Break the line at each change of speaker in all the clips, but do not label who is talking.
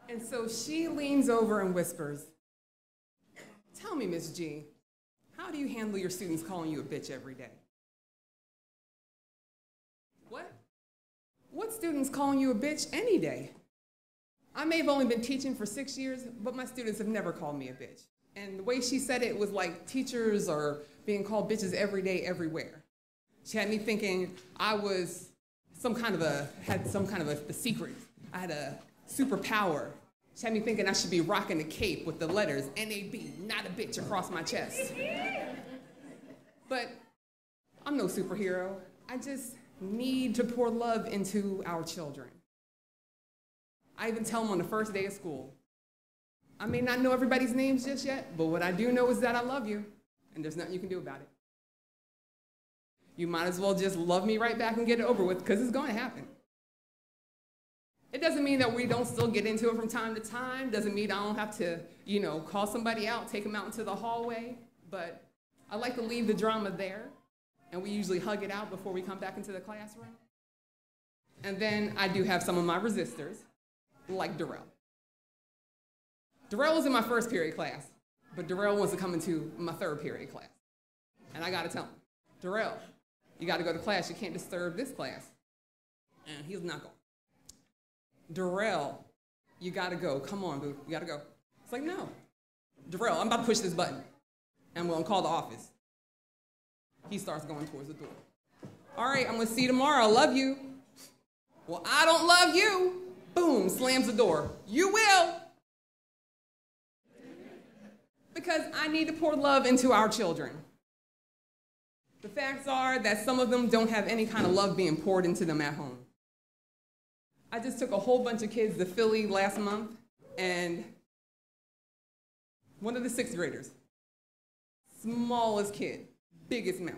And so she leans over and whispers, "Tell me, Miss G, how do you handle your students calling you a bitch every day?" What? What students calling you a bitch any day? I may have only been teaching for 6 years, but my students have never called me a bitch. And the way she said it was like teachers are being called bitches every day, everywhere. She had me thinking I was had some kind of a secret. I had a superpower. She had me thinking I should be rocking a cape with the letters NAB, not a bitch, across my chest. But I'm no superhero. I just need to pour love into our children. I even tell them on the first day of school, I may not know everybody's names just yet, but what I do know is that I love you, and there's nothing you can do about it. You might as well just love me right back and get it over with, because it's going to happen. It doesn't mean that we don't still get into it from time to time. Doesn't mean I don't have to, call somebody out, take them out into the hallway. But I like to leave the drama there, and we usually hug it out before we come back into the classroom. And then I do have some of my resistors, like Darrell. Darrell was in my first period class, but Darrell wants to come into my third period class. And I got to tell him, Darrell, you got to go to class. You can't disturb this class. And he's not going. Darrell, you got to go. Come on, boo. You got to go. It's like, no. Darrell, I'm about to push this button. And I'm going to call the office. He starts going towards the door. All right, I'm going to see you tomorrow. I love you. Well, I don't love you. Boom, slams the door. You will. Because I need to pour love into our children. The facts are that some of them don't have any kind of love being poured into them at home. I just took a whole bunch of kids to Philly last month, and one of the 6th graders, smallest kid, biggest mouth.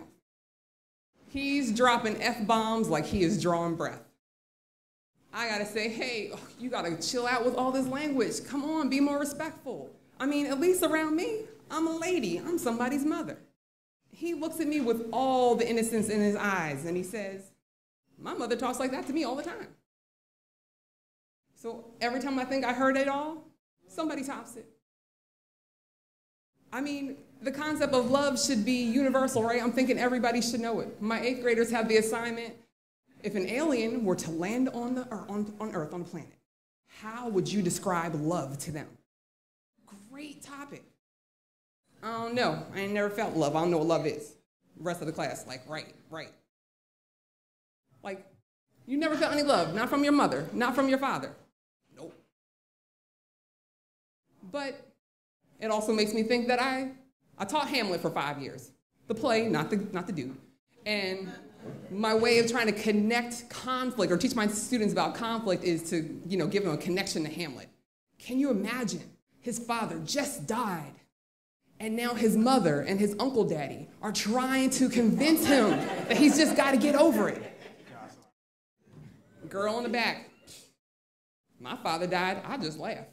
He's dropping F-bombs like he is drawing breath. I gotta say, hey, you gotta chill out with all this language. Come on, be more respectful. I mean, at least around me, I'm a lady. I'm somebody's mother. He looks at me with all the innocence in his eyes, and he says, my mother talks like that to me all the time. So every time I think I heard it all, somebody tops it. I mean, the concept of love should be universal, right? I'm thinking everybody should know it. My 8th graders have the assignment, if an alien were to land on Earth, on the planet, how would you describe love to them? Great topic. I don't know. I ain't never felt love. I don't know what love is. The rest of the class, like, right. Like, you never felt any love, not from your mother, not from your father. Nope. But it also makes me think that I taught Hamlet for 5 years. The play, not the dude. And my way of trying to connect conflict or teach my students about conflict is to, give them a connection to Hamlet. Can you imagine? His father just died, and now his mother and his uncle daddy are trying to convince him that he's just got to get over it. Girl in the back, my father died, I just laugh.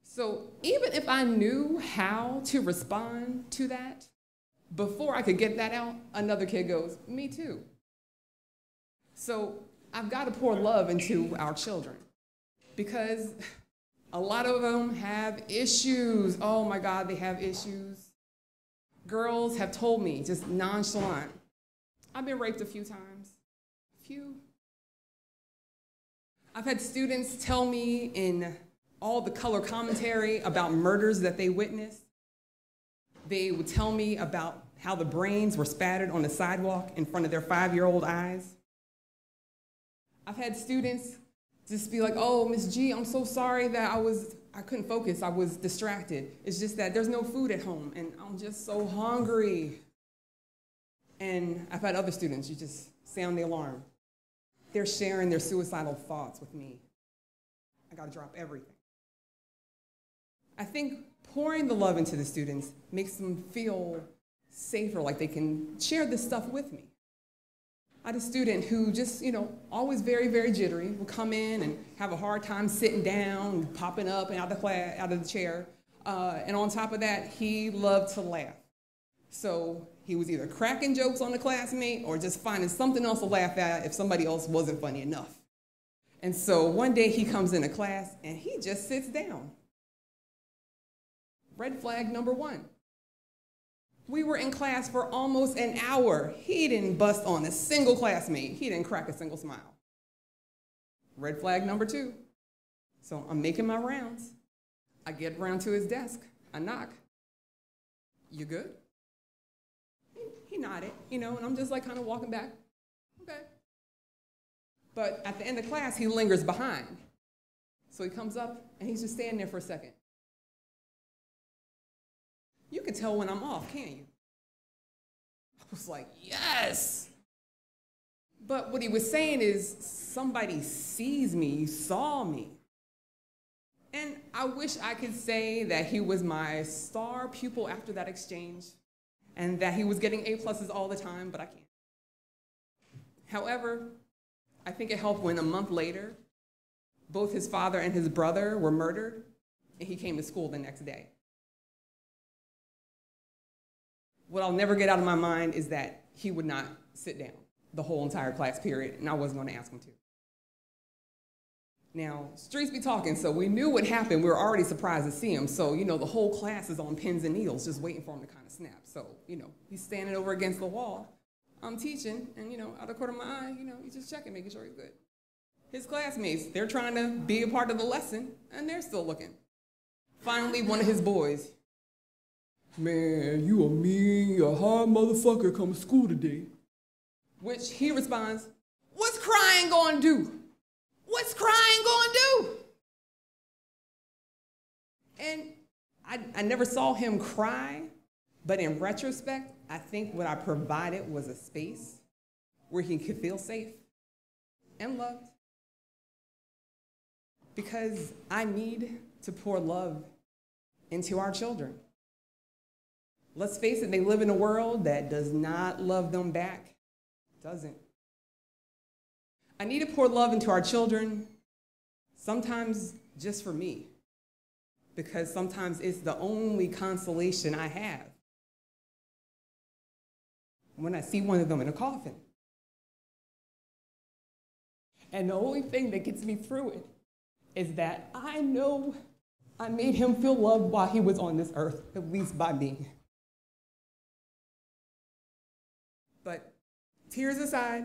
So even if I knew how to respond to that, before I could get that out, another kid goes, me too. So I've got to pour love into our children, because a lot of them have issues. Oh my God, they have issues. Girls have told me, just nonchalant, I've been raped a few times. I've had students tell me in all the color commentary about murders that they witnessed. They would tell me about how the brains were spattered on the sidewalk in front of their 5-year-old eyes. I've had students just be like, oh, Miss G, I'm so sorry that I couldn't focus, I was distracted. It's just that there's no food at home, and I'm just so hungry. And I've had other students, you just sound the alarm. They're sharing their suicidal thoughts with me. I gotta drop everything. I think pouring the love into the students makes them feel safer, like they can share this stuff with me. I had a student who just, always very, very jittery, would come in and have a hard time sitting down, popping up and out of the chair. And on top of that, he loved to laugh. So he was either cracking jokes on the classmate or just finding something else to laugh at if somebody else wasn't funny enough. And so one day he comes into class and he just sits down. Red flag number one. We were in class for almost an hour. He didn't bust on a single classmate. He didn't crack a single smile. Red flag number two. So I'm making my rounds. I get around to his desk. I knock. You good? He nodded, and I'm just like kind of walking back. Okay. But at the end of class, he lingers behind. So he comes up and he's just standing there for a second. You can tell when I'm off, can't you? I was like, yes. But what he was saying is, somebody sees me, saw me. And I wish I could say that he was my star pupil after that exchange and that he was getting A+ all the time, but I can't. However, I think it helped when a month later, both his father and his brother were murdered, and he came to school the next day. What I'll never get out of my mind is that he would not sit down the whole entire class period, and I wasn't going to ask him to. Now, streets be talking, so we knew what happened. We were already surprised to see him. So, the whole class is on pins and needles, just waiting for him to kind of snap. So, he's standing over against the wall. I'm teaching, and, out of the corner of my eye, he's just checking, making sure he's good. His classmates, they're trying to be a part of the lesson, and they're still looking. Finally, one of his boys, man, you a mean, a hard motherfucker come to school today. Which he responds, what's crying gonna do? What's crying gonna do? And I never saw him cry, but in retrospect, I think what I provided was a space where he could feel safe and loved. Because I need to pour love into our children. Let's face it, they live in a world that does not love them back. Doesn't. I need to pour love into our children, sometimes just for me, because sometimes it's the only consolation I have when I see one of them in a coffin. And the only thing that gets me through it is that I know I made him feel loved while he was on this earth, at least by me. But tears aside,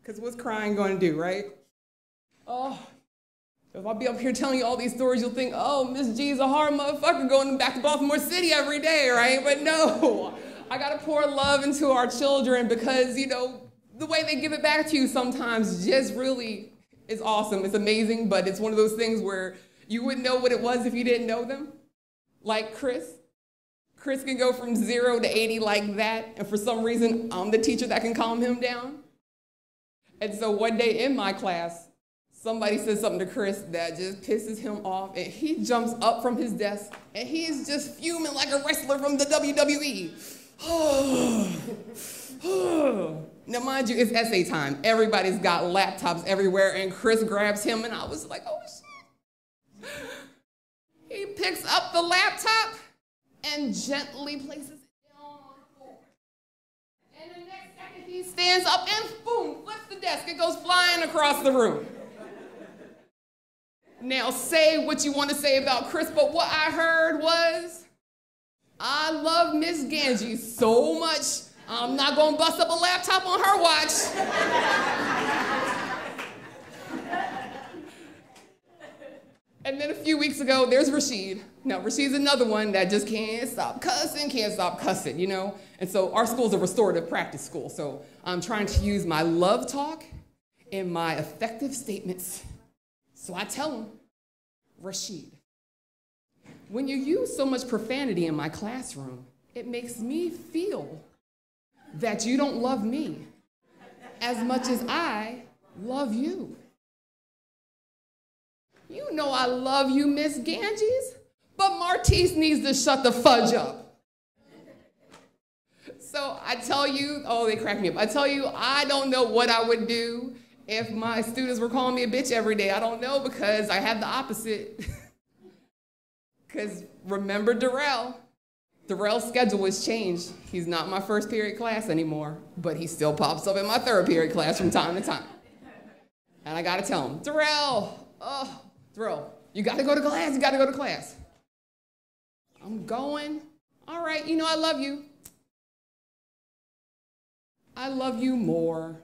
because what's crying going to do, right? Oh, if I'll be up here telling you all these stories, you'll think, oh, Miss G's a hard motherfucker going back to Baltimore City every day, right? But no, I got to pour love into our children because, the way they give it back to you sometimes just really is awesome. It's amazing, but it's one of those things where you wouldn't know what it was if you didn't know them. Like Chris. Chris can go from 0 to 80 like that, and for some reason, I'm the teacher that can calm him down. And so one day in my class, somebody says something to Chris that just pisses him off, and he jumps up from his desk, and he's just fuming like a wrestler from the WWE. Now, mind you, it's essay time. Everybody's got laptops everywhere, and Chris grabs him, and I was like, oh, shit. He picks up the laptop and gently places it down on the floor. And the next second, he stands up and boom, flips the desk. It goes flying across the room. Now, say what you want to say about Chris, but what I heard was, I love Miss Ganji so much, I'm not going to bust up a laptop on her watch. And then a few weeks ago, there's Rashid. Now, Rashid's another one that just can't stop cussing, And so our school's a restorative practice school. So I'm trying to use my love talk and my effective statements. So I tell him, Rashid, when you use so much profanity in my classroom, it makes me feel that you don't love me as much as I love you. You know I love you, Miss Ganges, but Martise needs to shut the fudge up. So I tell you, oh, they crack me up. I tell you, I don't know what I would do if my students were calling me a bitch every day. I don't know, because I have the opposite. Because remember Darrell? Darrell's schedule was changed. He's not my first period class anymore, but he still pops up in my third period class from time to time. And I got to tell him, Darrell, Darrell, you got to go to class. You got to go to class. I'm going. All right, you know I love you. I love you more.